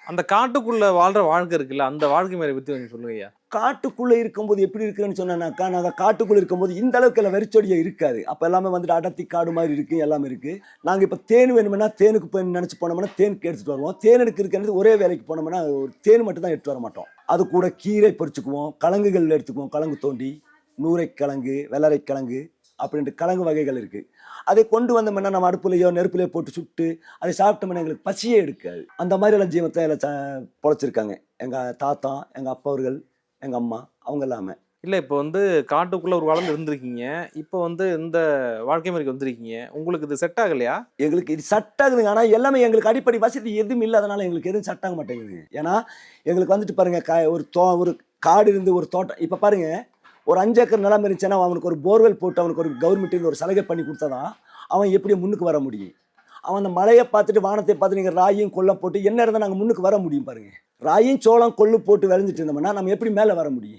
அந்த காட்டுக்குள்ள வாழ்ற வாழ்க்கை இருக்குல்ல, அந்த வாழ்க்கை முறைய பத்தி கொஞ்சம் சொல்லுங்க ஐயா. காட்டுக்குள்ள இருக்கும்போது எப்படி இருக்குன்னு சொன்னேன்னாக்கா, நாங்க காட்டுக்குள்ள இருக்கும்போது இந்த அளவுக்கு எல்லாம் வெறிச்சொடியே இருக்காது. அப்ப எல்லாமே வந்துட்டு அடர்த்தி காடு மாரி இருக்கு, எல்லாமே இருக்கு. நாங்க இப்ப தேன் வேணும்னா, தேனுக்கு போய் நெனச்சு போனோம்னா, தேனுக்கு எடுத்துட்டு வருவோம். தேன் எடுக்கிறதுக்கு ஒரே வேலைக்கு போனோம்னா, ஒரு தேன் மட்டும் தான் எடுத்துட்டு வர மாட்டோம். அது கூட கீரை பறிச்சுக்குவோம், கிழங்குகள் எடுத்துக்குவோம், கிழங்கு தோண்டி, நூரைக்கிழங்கு, வெள்ளரைக்கிழங்கு அப்படின்ட்டு கிழங்கு வகைகள் இருக்கு. அதை கொண்டு வந்தோம்னா, நம்ம அடுப்புலயோ, நெருப்புலயோ போட்டு சுட்டு, அதை சாப்பிட்டோம்னா எங்களுக்கு பசியே எடுக்காது. அந்த மாரியெல்லாம் ஜீவத்த எல்லாம் பொழச்சிருக்காங்க. எங்க தாத்தா, எங்க அப்பா அவர்கள், எங்க அம்மா அவங்க எல்லாமே. இல்ல இப்ப வந்து காட்டுக்குள்ள ஒரு வளர்ந்து இருந்திருக்கீங்க. இப்ப வந்து இந்த வாழ்க்கை முறைக்கு வந்திருக்கீங்க. உங்களுக்கு இது செட் ஆகலையா? எங்களுக்கு இது செட் ஆகுதுங்க. ஆனா எல்லாமே எங்களுக்கு அடிப்படை வசதி எதுவும் இல்லாதனால எங்களுக்கு எதுவும் செட் ஆக மாட்டேங்குது. ஏன்னா, எங்களுக்கு வந்துட்டு பாருங்க ஒரு காடு இருந்து ஒரு தோட்டம் இப்ப பாருங்க, ஒரு 5 ஏக்கர் நிலம் இருந்துச்சுன்னா, அவனுக்கு ஒரு போர்வெல் போட்டு அவனுக்கு ஒரு கவர்மெண்ட்ல ஒரு சலுகை பண்ணி குடுத்தா தான், அவன் எப்படி முன்னுக்கு வர முடியும்? அவன் அந்த மலைய பார்த்துட்டு, வானத்தை பார்த்து நீங்க ராயும், கொல்லம் போட்டு என்ன இருந்தா நாங்க முன்னுக்கு வர முடியும் பாருங்க. ராயும், சோளம், கொள்ளு போட்டு விளைஞ்சிட்டு இருந்தோம்னா, நம்ம எப்படி மேல வர முடியும்?